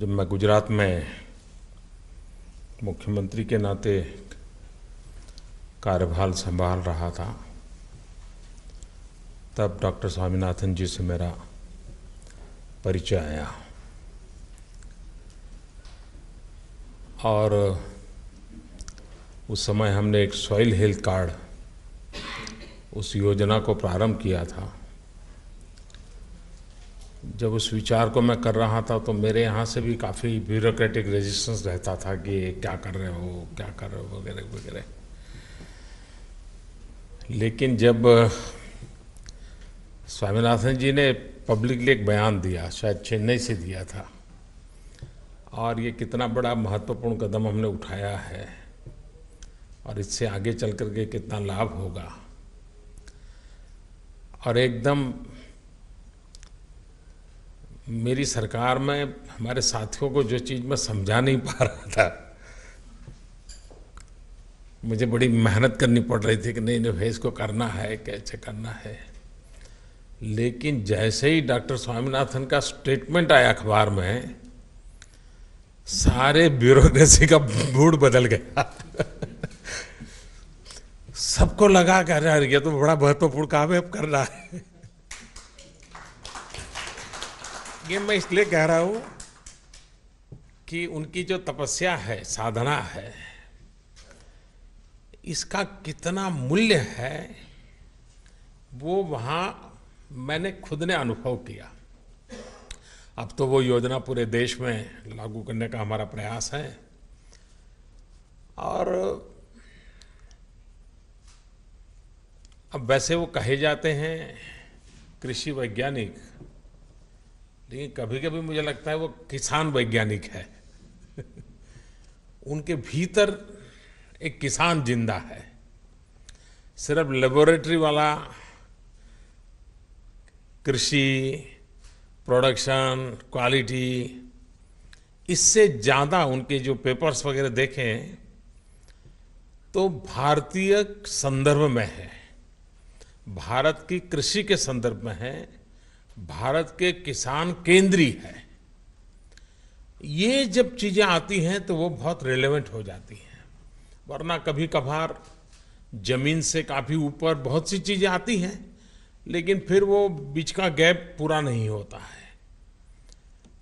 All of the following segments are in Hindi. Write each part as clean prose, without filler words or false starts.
जब मैं गुजरात में मुख्यमंत्री के नाते कार्यभार संभाल रहा था, तब डॉक्टर स्वामीनाथन जी से मेरा परिचय आया और उस समय हमने एक सॉइल हेल्थ कार्ड, उस योजना को प्रारंभ किया था। जब उस विचार को मैं कर रहा था तो मेरे यहाँ से भी काफ़ी ब्यूरोक्रेटिक रेजिस्टेंस रहता था कि क्या कर रहे हो, क्या कर रहे हो, वगैरह वगैरह। लेकिन जब स्वामीनाथन जी ने पब्लिकली एक बयान दिया, शायद चेन्नई से दिया था, और ये कितना बड़ा महत्वपूर्ण कदम हमने उठाया है और इससे आगे चल कर के कितना लाभ होगा, और एकदम मेरी सरकार में हमारे साथियों को जो चीज़ मैं समझा नहीं पा रहा था, मुझे बड़ी मेहनत करनी पड़ रही थी कि नहीं भाई इसको करना है, कैसे करना है। लेकिन जैसे ही डॉक्टर स्वामीनाथन का स्टेटमेंट आया अखबार में, सारे ब्यूरोक्रेसी का मूड बदल गया। सबको लगा कि अरे ये तो बड़ा महत्वपूर्ण काम है, अब करना है। ये मैं इसलिए कह रहा हूं कि उनकी जो तपस्या है, साधना है, इसका कितना मूल्य है वो वहाँ मैंने खुद ने अनुभव किया। अब तो वो योजना पूरे देश में लागू करने का हमारा प्रयास है, और अब वैसे वो कहे जाते हैं कृषि वैज्ञानिक, लेकिन कभी कभी मुझे लगता है वो किसान वैज्ञानिक है। उनके भीतर एक किसान जिंदा है। सिर्फ लेबोरेटरी वाला कृषि, प्रोडक्शन, क्वालिटी, इससे ज़्यादा उनके जो पेपर्स वगैरह देखें तो भारतीय संदर्भ में है, भारत की कृषि के संदर्भ में है, भारत के किसान केंद्रीय है। ये जब चीज़ें आती हैं तो वो बहुत रिलेवेंट हो जाती हैं, वरना कभी कभार जमीन से काफ़ी ऊपर बहुत सी चीज़ें आती हैं, लेकिन फिर वो बीच का गैप पूरा नहीं होता है।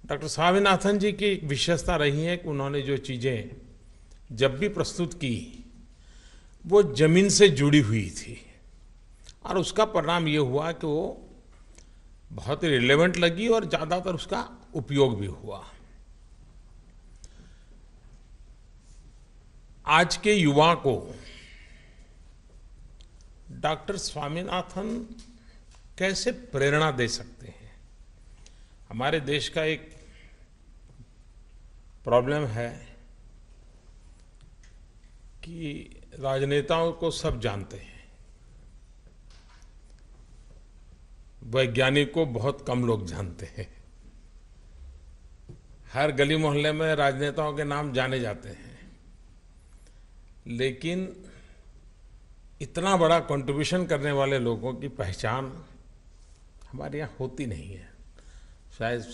डॉक्टर स्वामीनाथन जी की एक विशेषता रही है कि उन्होंने जो चीज़ें जब भी प्रस्तुत की वो जमीन से जुड़ी हुई थी, और उसका परिणाम ये हुआ कि वो बहुत ही रिलेवेंट लगी और ज़्यादातर उसका उपयोग भी हुआ। आज के युवा को डॉक्टर स्वामीनाथन कैसे प्रेरणा दे सकते हैं? हमारे देश का एक प्रॉब्लम है कि राजनेताओं को सब जानते हैं, वैज्ञानिक को बहुत कम लोग जानते हैं। हर गली मोहल्ले में राजनेताओं के नाम जाने जाते हैं, लेकिन इतना बड़ा कंट्रीब्यूशन करने वाले लोगों की पहचान हमारे यहाँ होती नहीं है। शायद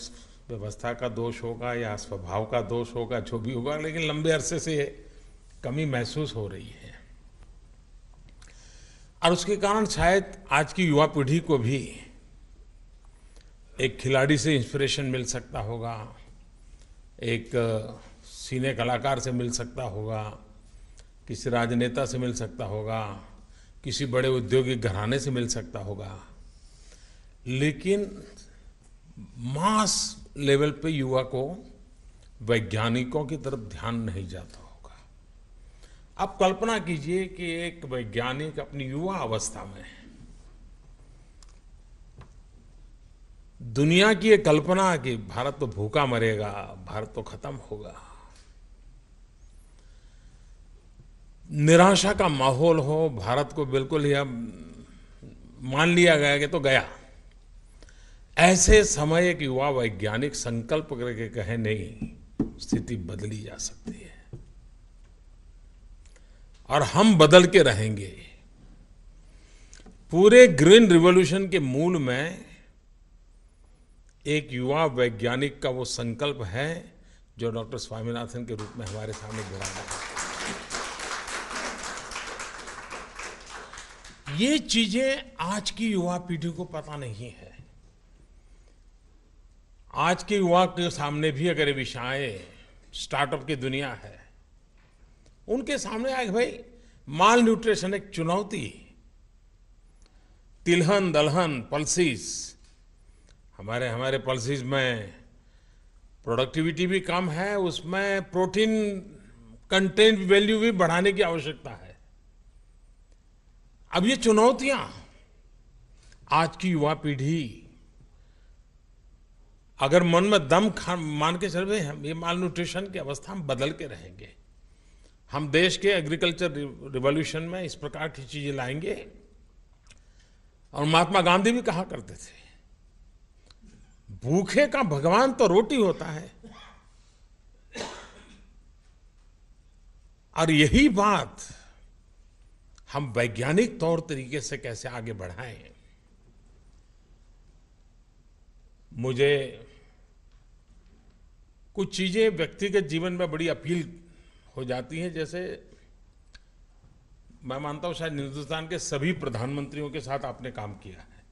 व्यवस्था का दोष होगा या स्वभाव का दोष होगा, जो भी होगा, लेकिन लंबे अरसे से कमी महसूस हो रही है, और उसके कारण शायद आज की युवा पीढ़ी को भी एक खिलाड़ी से इंस्पिरेशन मिल सकता होगा, एक सिने कलाकार से मिल सकता होगा, किसी राजनेता से मिल सकता होगा, किसी बड़े औद्योगिक घराने से मिल सकता होगा, लेकिन मास लेवल पे युवा को वैज्ञानिकों की तरफ ध्यान नहीं जाता होगा। आप कल्पना कीजिए कि एक वैज्ञानिक अपनी युवा अवस्था में दुनिया की ये कल्पना कि भारत तो भूखा मरेगा, भारत तो खत्म होगा, निराशा का माहौल हो, भारत को बिल्कुल ही अब मान लिया गया कि तो गया, ऐसे समय एक युवा वैज्ञानिक संकल्प करके कहे नहीं, स्थिति बदली जा सकती है और हम बदल के रहेंगे। पूरे ग्रीन रिवॉल्यूशन के मूल में एक युवा वैज्ञानिक का वो संकल्प है जो डॉक्टर स्वामीनाथन के रूप में हमारे सामने विराजमान है। ये चीजें आज की युवा पीढ़ी को पता नहीं है। आज के युवा के सामने भी अगर ये विषय आए, स्टार्टअप की दुनिया है, उनके सामने आए भाई माल न्यूट्रिशन एक चुनौती, तिलहन दलहन पल्सीज, हमारे पल्सीज में प्रोडक्टिविटी भी कम है, उसमें प्रोटीन कंटेंट वैल्यू भी बढ़ाने की आवश्यकता है। अब ये चुनौतियां आज की युवा पीढ़ी अगर मन में दम मान के चल, हम ये माल न्यूट्रिशन की अवस्था हम बदल के रहेंगे। हम देश के एग्रीकल्चर रिवॉल्यूशन में इस प्रकार की चीजें लाएंगे। और महात्मा गांधी भी कहा करते थे, भूखे का भगवान तो रोटी होता है। और यही बात हम वैज्ञानिक तौर तरीके से कैसे आगे बढ़ाएं। मुझे कुछ चीजें व्यक्तिगत जीवन में बड़ी अपील हो जाती हैं। जैसे मैं मानता हूं शायद हिंदुस्तान के सभी प्रधानमंत्रियों के साथ आपने काम किया है,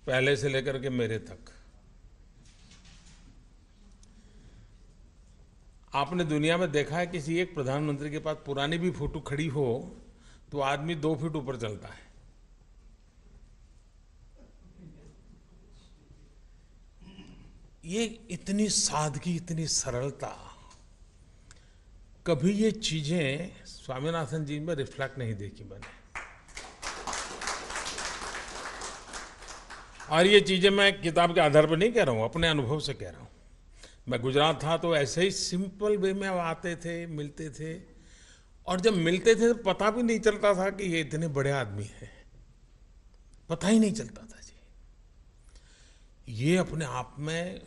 पहले से लेकर के मेरे तक। आपने दुनिया में देखा है किसी एक प्रधानमंत्री के पास पुरानी भी फोटो खड़ी हो तो आदमी 2 फीट ऊपर चलता है। ये इतनी सादगी, इतनी सरलता, कभी ये चीजें स्वामीनाथन जी में रिफ्लेक्ट नहीं देखी मैंने। और ये चीजें मैं किताब के आधार पर नहीं कह रहा हूं, अपने अनुभव से कह रहा हूं। मैं गुजरात था तो ऐसे ही सिंपल वे में आते थे, मिलते थे, और जब मिलते थे तो पता भी नहीं चलता था कि ये इतने बड़े आदमी हैं, पता ही नहीं चलता था जी। ये अपने आप में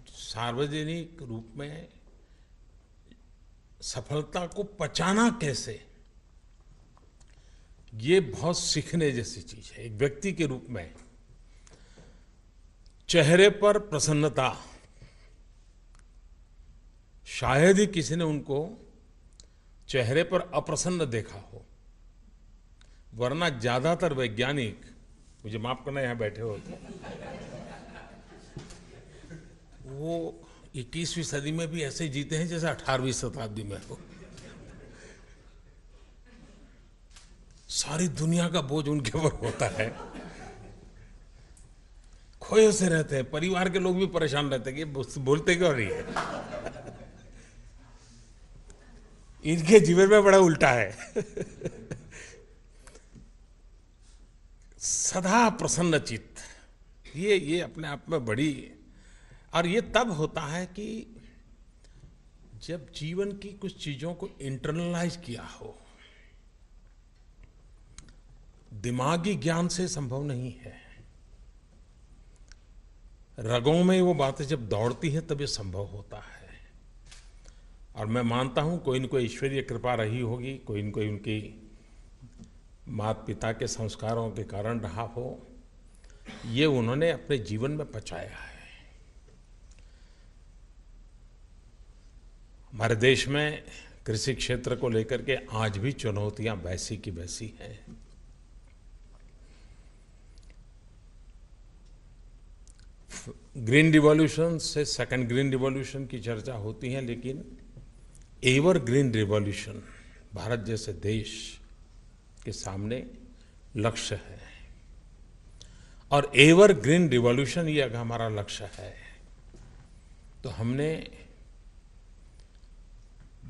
सार्वजनिक रूप में सफलता को पचाना कैसे, ये बहुत सीखने जैसी चीज है। एक व्यक्ति के रूप में चेहरे पर प्रसन्नता, शायद ही किसी ने उनको चेहरे पर अप्रसन्न देखा हो, वरना ज्यादातर वैज्ञानिक, मुझे माफ करना यहां बैठे हो तो, वो 21वीं सदी में भी ऐसे जीते हैं जैसे 18वीं शताब्दी में हो। सारी दुनिया का बोझ उनके ऊपर होता है, खोए से रहते हैं, परिवार के लोग भी परेशान रहते हैं कि बोलते क्यों नहीं है। इनके जीवन में बड़ा उल्टा है। सदा प्रसन्न चित्त, ये अपने आप में बड़ी, और ये तब होता है कि जब जीवन की कुछ चीजों को इंटरनलाइज किया हो। दिमागी ज्ञान से संभव नहीं है, रगों में वो बातें जब दौड़ती हैं तब ये संभव होता है। और मैं मानता हूं कोई न कोई ईश्वरीय कृपा रही होगी, कोई न कोई उनकी माता पिता के संस्कारों के कारण रहा हो, ये उन्होंने अपने जीवन में पचाया है। हमारे देश में कृषि क्षेत्र को लेकर के आज भी चुनौतियां वैसी की वैसी हैं। ग्रीन रिवॉल्यूशन से सेकंड ग्रीन रिवॉल्यूशन की चर्चा होती है, लेकिन एवर ग्रीन रिवॉल्यूशन भारत जैसे देश के सामने लक्ष्य है। और एवर ग्रीन रिवॉल्यूशन ये अगर हमारा लक्ष्य है तो हमने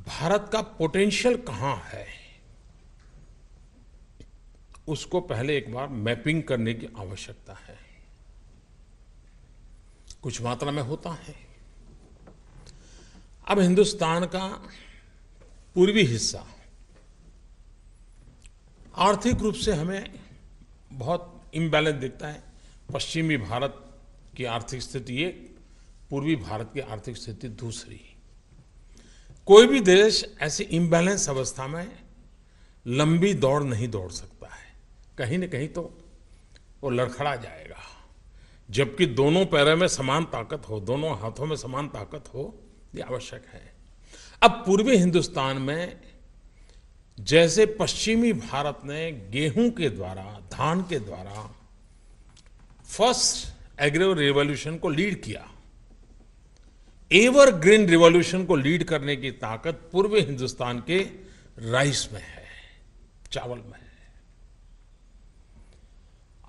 भारत का पोटेंशियल कहां है उसको पहले एक बार मैपिंग करने की आवश्यकता है। कुछ मात्रा में होता है। अब हिंदुस्तान का पूर्वी हिस्सा आर्थिक रूप से हमें बहुत इम्बैलेंस दिखता है। पश्चिमी भारत की आर्थिक स्थिति एक, पूर्वी भारत की आर्थिक स्थिति दूसरी। कोई भी देश ऐसी इम्बैलेंस अवस्था में लंबी दौड़ नहीं दौड़ सकता है, कहीं न कहीं तो वो लड़खड़ा जाएगा। जबकि दोनों पैरों में समान ताकत हो, दोनों हाथों में समान ताकत हो, ये आवश्यक है। अब पूर्वी हिंदुस्तान में जैसे पश्चिमी भारत ने गेहूं के द्वारा, धान के द्वारा फर्स्ट एग्रो रिवॉल्यूशन को लीड किया, एवरग्रीन रिवॉल्यूशन को लीड करने की ताकत पूर्वी हिंदुस्तान के राइस में है, चावल में है।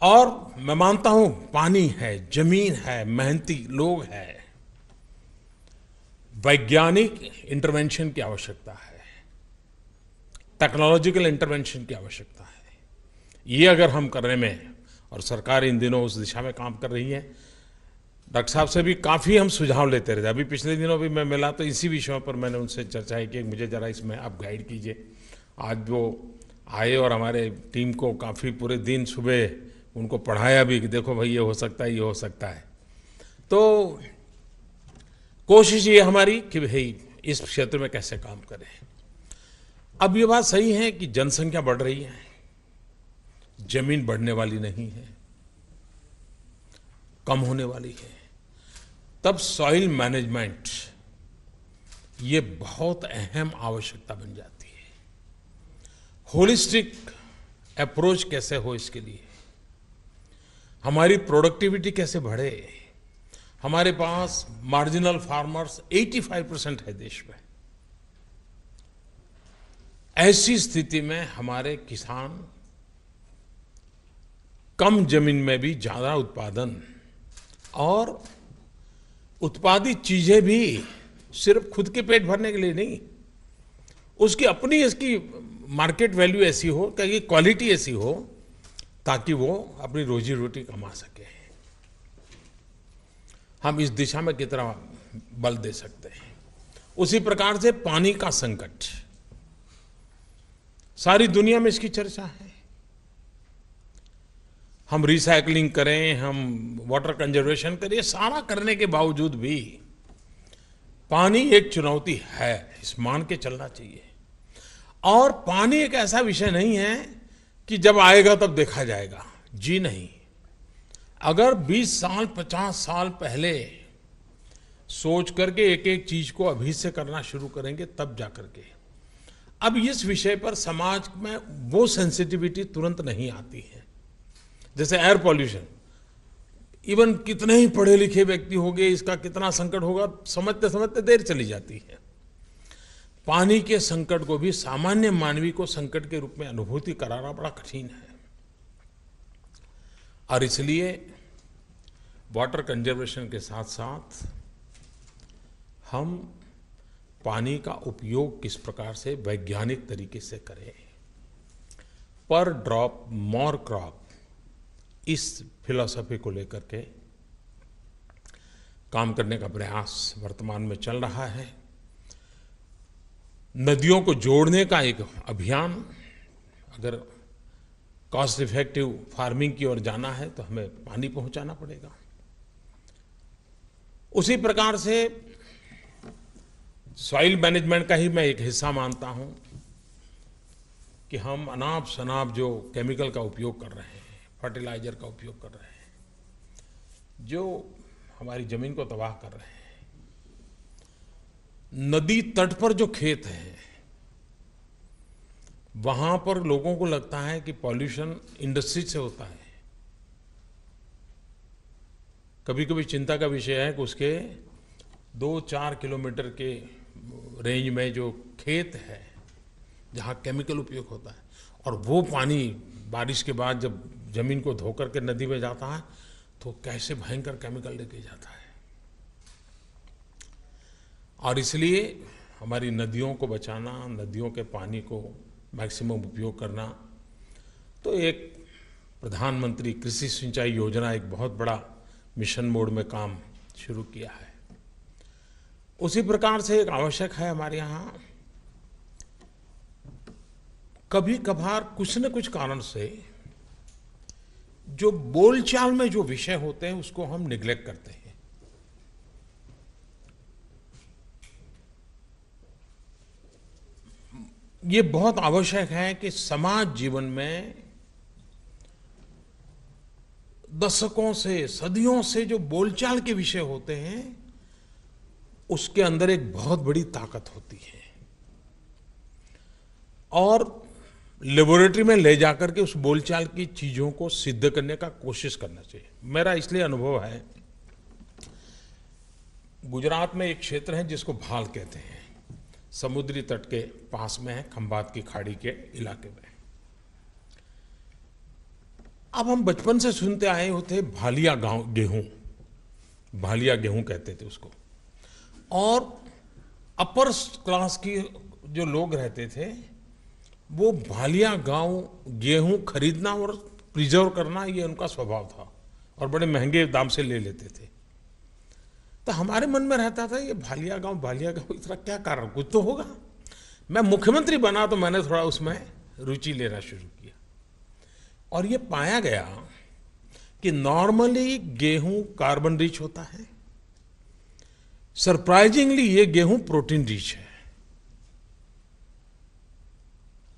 और मैं मानता हूं पानी है, जमीन है, मेहनती लोग हैं, वैज्ञानिक इंटरवेंशन की आवश्यकता है, टेक्नोलॉजिकल इंटरवेंशन की आवश्यकता है। ये अगर हम करने में, और सरकार इन दिनों उस दिशा में काम कर रही है, डॉक्टर साहब से भी काफ़ी हम सुझाव लेते रहते। अभी पिछले दिनों भी मैं मिला तो इसी विषयों पर मैंने उनसे चर्चा की, मुझे ज़रा इसमें आप गाइड कीजिए। आज वो आए और हमारे टीम को काफ़ी पूरे दिन सुबह उनको पढ़ाया भी कि देखो भाई ये हो सकता है, ये हो सकता है। तो कोशिश ये हमारी कि भाई इस क्षेत्र में कैसे काम करें। अब ये बात सही है कि जनसंख्या बढ़ रही है, जमीन बढ़ने वाली नहीं है, कम होने वाली है। तब सॉइल मैनेजमेंट ये बहुत अहम आवश्यकता बन जाती है। होलिस्टिक अप्रोच कैसे हो, इसके लिए हमारी प्रोडक्टिविटी कैसे बढ़े। हमारे पास मार्जिनल फार्मर्स 85% है देश में। ऐसी स्थिति में हमारे किसान कम जमीन में भी ज्यादा उत्पादन, और उत्पादित चीजें भी सिर्फ खुद के पेट भरने के लिए नहीं, उसकी अपनी इसकी मार्केट वैल्यू ऐसी हो, कि क्वालिटी ऐसी हो, ताकि वो अपनी रोजी रोटी कमा सके। हम इस दिशा में कितना बल दे सकते हैं। उसी प्रकार से पानी का संकट, सारी दुनिया में इसकी चर्चा है। हम रिसाइकलिंग करें, हम वाटर कंजर्वेशन करें, सारा करने के बावजूद भी पानी एक चुनौती है, इस मान के चलना चाहिए। और पानी एक ऐसा विषय नहीं है कि जब आएगा तब देखा जाएगा, जी नहीं। अगर 20 साल 50 साल पहले सोच करके एक एक चीज को अभी से करना शुरू करेंगे, तब जा करके। अब इस विषय पर समाज में वो सेंसिटिविटी तुरंत नहीं आती है। जैसे एयर पॉल्यूशन, इवन कितने ही पढ़े लिखे व्यक्ति हो गए, इसका कितना संकट होगा समझते समझते देर चली जाती है। पानी के संकट को भी सामान्य मानवी को संकट के रूप में अनुभूति कराना बड़ा कठिन है। और इसलिए वाटर कंजर्वेशन के साथ साथ हम पानी का उपयोग किस प्रकार से वैज्ञानिक तरीके से करें, पर ड्रॉप मोर क्रॉप, इस फिलॉसफी को लेकर के काम करने का प्रयास वर्तमान में चल रहा है। नदियों को जोड़ने का एक अभियान, अगर कॉस्ट इफेक्टिव फार्मिंग की ओर जाना है तो हमें पानी पहुंचाना पड़ेगा। उसी प्रकार से सॉइल मैनेजमेंट का ही मैं एक हिस्सा मानता हूं कि हम अनाप शनाप जो केमिकल का उपयोग कर रहे हैं, फर्टिलाइजर का उपयोग कर रहे हैं, जो हमारी जमीन को तबाह कर रहे हैं। नदी तट पर जो खेत हैं, वहां पर लोगों को लगता है कि पॉल्यूशन इंडस्ट्री से होता है। कभी कभी चिंता का विषय है कि उसके 2-4 किलोमीटर के रेंज में जो खेत है जहां केमिकल उपयोग होता है, और वो पानी बारिश के बाद जब जमीन को धोकर के नदी में जाता है तो कैसे भयंकर केमिकल लेके जाता है। और इसलिए हमारी नदियों को बचाना, नदियों के पानी को मैक्सिमम उपयोग करना, तो एक प्रधानमंत्री कृषि सिंचाई योजना एक बहुत बड़ा मिशन मोड में काम शुरू किया है। उसी प्रकार से एक आवश्यक है हमारे यहाँ, कभी कभार कुछ न कुछ कारण से जो बोलचाल में जो विषय होते हैं उसको हम निग्लेक्ट करते हैं। ये बहुत आवश्यक है कि समाज जीवन में दशकों से, सदियों से जो बोलचाल के विषय होते हैं, उसके अंदर एक बहुत बड़ी ताकत होती है और लेबोरेटरी में ले जाकर के उस बोलचाल की चीजों को सिद्ध करने का कोशिश करना चाहिए। मेरा इसलिए अनुभव है, गुजरात में एक क्षेत्र है जिसको भाल कहते हैं, समुद्री तट के पास में है, खंभात की खाड़ी के इलाके में। अब हम बचपन से सुनते आए होते भालिया गेहूं, भालिया गेहूं कहते थे उसको, और अपर क्लास की जो लोग रहते थे वो भालिया गेहूं खरीदना और प्रिजर्व करना ये उनका स्वभाव था और बड़े महंगे दाम से ले लेते थे। तो हमारे मन में रहता था ये भालिया गांव इतना क्या कारण, कुछ तो होगा। मैं मुख्यमंत्री बना तो मैंने थोड़ा उसमें रुचि लेना शुरू किया और ये पाया गया कि नॉर्मली गेहूं कार्बन रिच होता है, सरप्राइजिंगली ये गेहूं प्रोटीन रिच है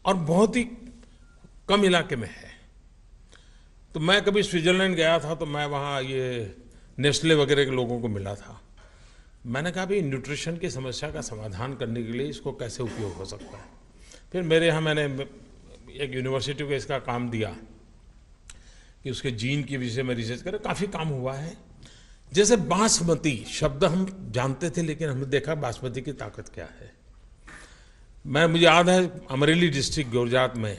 और बहुत ही कम इलाके में है। तो मैं कभी स्विट्जरलैंड गया था तो मैं वहाँ ये नेस्ले वगैरह के लोगों को मिला था। मैंने कहा भाई न्यूट्रिशन की समस्या का समाधान करने के लिए इसको कैसे उपयोग हो सकता है। फिर मेरे यहाँ मैंने एक यूनिवर्सिटी को इसका काम दिया कि उसके जीन के विषय में रिसर्च करें, काफ़ी काम हुआ है। जैसे बासमती शब्द हम जानते थे लेकिन हमने देखा बासमती की ताकत क्या है। मुझे याद है अमरेली डिस्ट्रिक्ट गुजरात में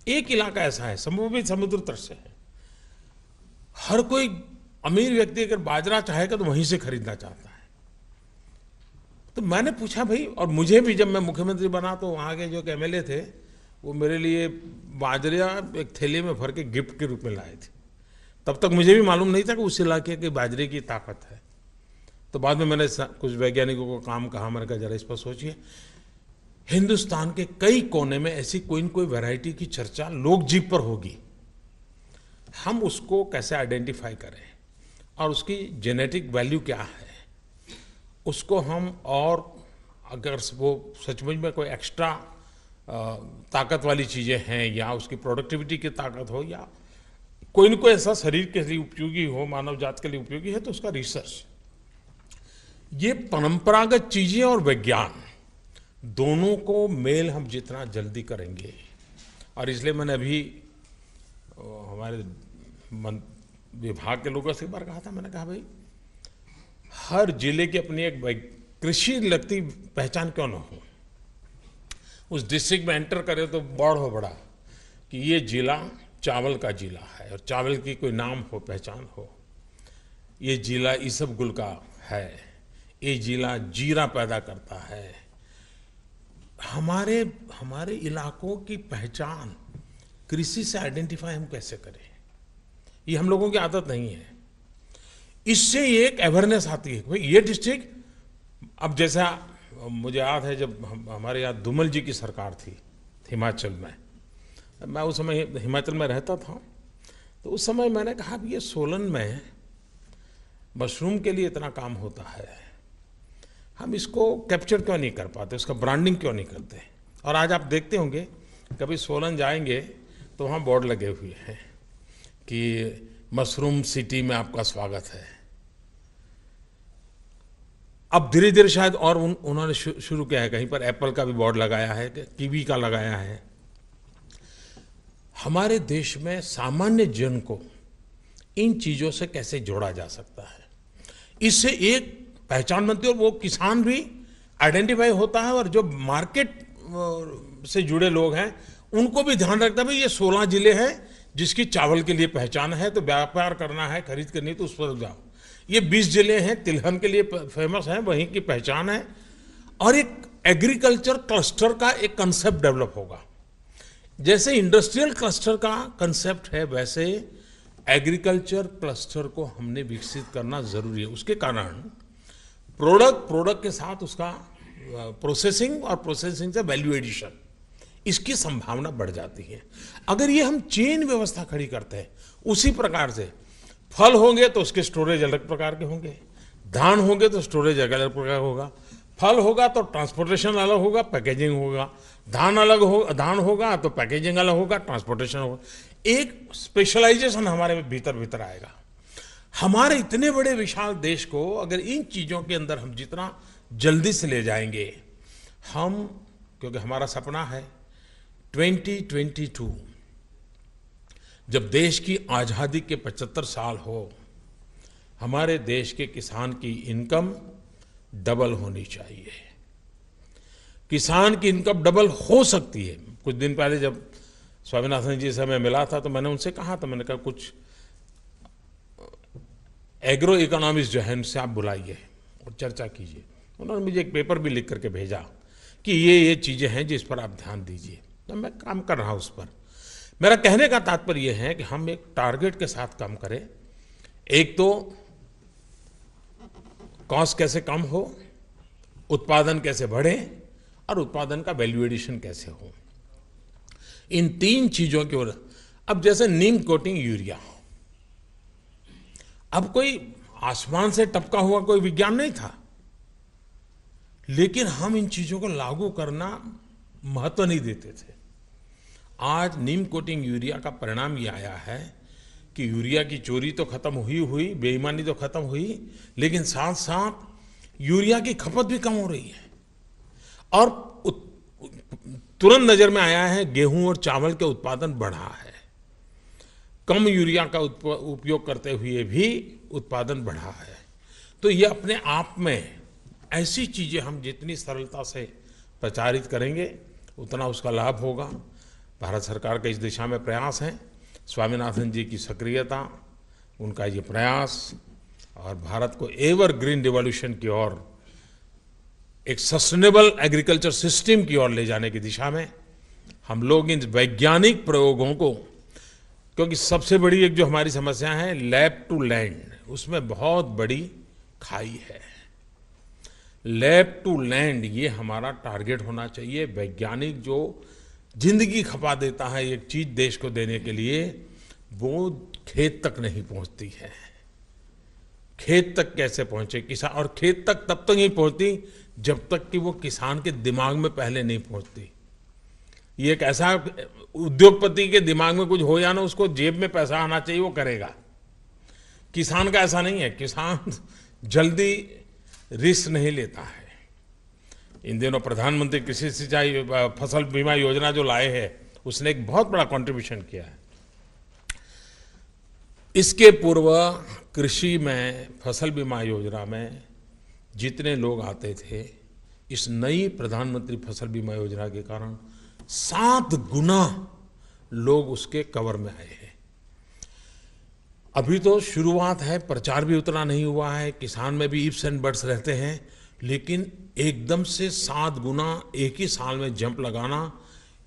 एक इलाका ऐसा है, समुद्र तट से है, हर कोई अमीर व्यक्ति अगर बाजरा चाहेगा तो वहीं से खरीदना चाहता है। तो मैंने पूछा भाई, और मुझे भी जब मैं मुख्यमंत्री बना तो वहाँ के जो एमएलए थे वो मेरे लिए बाजरा एक थैली में भर के गिफ्ट के रूप में लाए थे। तब तक मुझे भी मालूम नहीं था कि उस इलाके के बाजरे की ताकत है। तो बाद में मैंने कुछ वैज्ञानिकों को काम कहा, मैंने कहा जरा इस पर सोचिए, हिंदुस्तान के कई कोने में ऐसी कोई न कोई वैरायटी की चर्चा लोकजीव पर होगी, हम उसको कैसे आइडेंटिफाई करें और उसकी जेनेटिक वैल्यू क्या है, उसको हम, और अगर वो सचमुच में कोई एक्स्ट्रा ताकत वाली चीज़ें हैं या उसकी प्रोडक्टिविटी की ताकत हो या कोई न कोई ऐसा शरीर के लिए उपयोगी हो, मानव जात के लिए उपयोगी है, तो उसका रिसर्च। ये परंपरागत चीज़ें और विज्ञान दोनों को मेल हम जितना जल्दी करेंगे, और इसलिए मैंने अभी हमारे विभाग के लोगों से एक बार कहा था, मैंने कहा भाई हर जिले की अपनी एक कृषि लगती पहचान क्यों ना हो। उस डिस्ट्रिक्ट में एंटर करे तो बोर्ड हो बड़ा कि ये जिला चावल का जिला है और चावल की कोई नाम हो, पहचान हो। ये जिला इसबगुल का है, ये जिला जीरा पैदा करता है। हमारे इलाकों की पहचान कृषि से आइडेंटिफाई हम कैसे करें, ये हम लोगों की आदत नहीं है। इससे एक अवेयरनेस आती है भाई ये डिस्ट्रिक्ट, अब जैसा मुझे याद है जब हमारे यहाँ धूमल जी की सरकार थी हिमाचल में, मैं उस समय हिमाचल में रहता था, तो उस समय मैंने कहा ये सोलन में मशरूम के लिए इतना काम होता है, हम इसको कैप्चर क्यों नहीं कर पाते, उसका ब्रांडिंग क्यों नहीं करते। और आज आप देखते होंगे कभी सोलन जाएंगे तो वहाँ बोर्ड लगे हुए हैं कि मशरूम सिटी में आपका स्वागत है। अब धीरे धीरे शायद और उन्होंने शुरू किया है, कहीं पर एप्पल का भी बोर्ड लगाया है, कीवी का लगाया है। हमारे देश में सामान्य जन को इन चीज़ों से कैसे जोड़ा जा सकता है, इससे एक पहचान बनती है और वो किसान भी आइडेंटिफाई होता है, और जो मार्केट से जुड़े लोग हैं उनको भी ध्यान रखता है भाई ये 16 जिले हैं जिसकी चावल के लिए पहचान है, तो व्यापार करना है, खरीद करनी है तो उस पर जाओ। ये 20 जिले हैं तिलहन के लिए फेमस हैं, वहीं की पहचान है। और एक एग्रीकल्चर क्लस्टर का एक कंसेप्ट डेवलप होगा। जैसे इंडस्ट्रियल क्लस्टर का कंसेप्ट है वैसे एग्रीकल्चर क्लस्टर को हमने विकसित करना जरूरी है। उसके कारण प्रोडक्ट के साथ उसका प्रोसेसिंग और प्रोसेसिंग से वैल्यू एडिशन, इसकी संभावना बढ़ जाती है। अगर ये हम चेन व्यवस्था खड़ी करते हैं, उसी प्रकार से फल होंगे तो उसके स्टोरेज अलग प्रकार के होंगे, धान होंगे तो स्टोरेज अलग प्रकार होगा, फल होगा तो ट्रांसपोर्टेशन अलग होगा, पैकेजिंग होगा, धान होगा तो पैकेजिंग अलग होगा, ट्रांसपोर्टेशन होगा। एक स्पेशलाइजेशन हमारे भीतर भीतर आएगा। हमारे इतने बड़े विशाल देश को अगर इन चीज़ों के अंदर हम जितना जल्दी से ले जाएंगे, हम, क्योंकि हमारा सपना है 2022 जब देश की आज़ादी के 75 साल हो, हमारे देश के किसान की इनकम डबल होनी चाहिए। किसान की इनकम डबल हो सकती है। कुछ दिन पहले जब स्वामीनाथन जी से मैं मिला था तो मैंने उनसे कहा था, मैंने कहा कुछ एग्रो इकोनॉमिस्ट जो है उनसे आप बुलाइए और चर्चा कीजिए। उन्होंने मुझे एक पेपर भी लिख करके भेजा कि ये चीज़ें हैं जिस पर आप ध्यान दीजिए, तो मैं काम कर रहा हूँ उस पर। मेरा कहने का तात्पर्य यह है कि हम एक टारगेट के साथ काम करें। एक तो कॉस्ट कैसे कम हो, उत्पादन कैसे बढ़े और उत्पादन का वैल्यू एडिशन कैसे हो, इन तीन चीज़ों की ओर। अब जैसे नीम कोटिंग यूरिया, अब कोई आसमान से टपका हुआ कोई विज्ञान नहीं था, लेकिन हम इन चीज़ों को लागू करना महत्व नहीं देते थे। आज नीम कोटिंग यूरिया का परिणाम ये आया है कि यूरिया की चोरी तो खत्म हुई, बेईमानी तो खत्म हुई, लेकिन साथ साथ यूरिया की खपत भी कम हो रही है। और तुरंत नजर में आया है गेहूं और चावल के उत्पादन बढ़ा है। कम यूरिया का उपयोग करते हुए भी उत्पादन बढ़ा है। तो ये अपने आप में ऐसी चीजें हम जितनी सरलता से प्रचारित करेंगे उतना उसका लाभ होगा। भारत सरकार का इस दिशा में प्रयास है। स्वामीनाथन जी की सक्रियता, उनका ये प्रयास और भारत को एवर ग्रीन रिवॉल्यूशन की ओर, एक सस्टेनेबल एग्रीकल्चर सिस्टम की ओर ले जाने की दिशा में हम लोग इन वैज्ञानिक प्रयोगों को, क्योंकि सबसे बड़ी एक जो हमारी समस्या है लैब टू लैंड, उसमें बहुत बड़ी खाई है। लैब टू लैंड ये हमारा टारगेट होना चाहिए। वैज्ञानिक जो जिंदगी खपा देता है एक चीज देश को देने के लिए, वो खेत तक नहीं पहुंचती है। खेत तक कैसे पहुंचे किसान, और खेत तक तब तक नहीं पहुंचती जब तक कि वो किसान के दिमाग में पहले नहीं पहुंचती। ये एक ऐसा उद्योगपति के दिमाग में कुछ हो जाना, उसको जेब में पैसा आना चाहिए, वो करेगा। किसान का ऐसा नहीं है। किसान जल्दी रिस्क नहीं लेता है। इन दिनों प्रधानमंत्री कृषि सिंचाई फसल बीमा योजना जो लाए हैं, उसने एक बहुत बड़ा कंट्रीब्यूशन किया है। इसके पूर्व कृषि में, फसल बीमा योजना में जितने लोग आते थे, इस नई प्रधानमंत्री फसल बीमा योजना के कारण 7 गुना लोग उसके कवर में आए हैं। अभी तो शुरुआत है, प्रचार भी उतना नहीं हुआ है, किसान में भी इफ्स एंड बट्स रहते हैं, लेकिन एकदम से 7 गुना एक ही साल में जंप लगाना,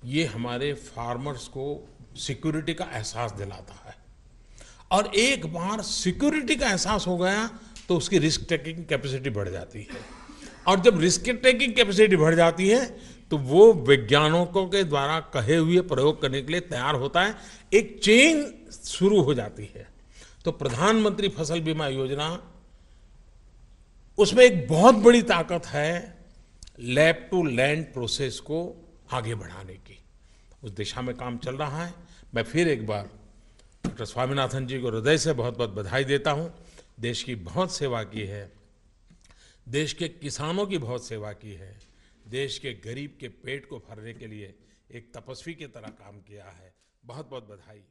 ये हमारे फार्मर्स को सिक्योरिटी का एहसास दिलाता है। और एक बार सिक्योरिटी का एहसास हो गया तो उसकी रिस्क टेकिंग कैपेसिटी बढ़ जाती है। और जब रिस्क टेकिंग कैपेसिटी बढ़ जाती है तो वो वैज्ञानिकों के द्वारा कहे हुए प्रयोग करने के लिए तैयार होता है। एक चेन शुरू हो जाती है। तो प्रधानमंत्री फसल बीमा योजना, उसमें एक बहुत बड़ी ताकत है लैब टू लैंड प्रोसेस को आगे बढ़ाने की। उस दिशा में काम चल रहा है। मैं फिर एक बार डॉक्टर स्वामीनाथन जी को हृदय से बहुत बहुत बधाई देता हूँ। देश की बहुत सेवा की है, देश के किसानों की बहुत सेवा की है, देश के गरीब के पेट को भरने के लिए एक तपस्वी की तरह काम किया है। बहुत बहुत बधाई।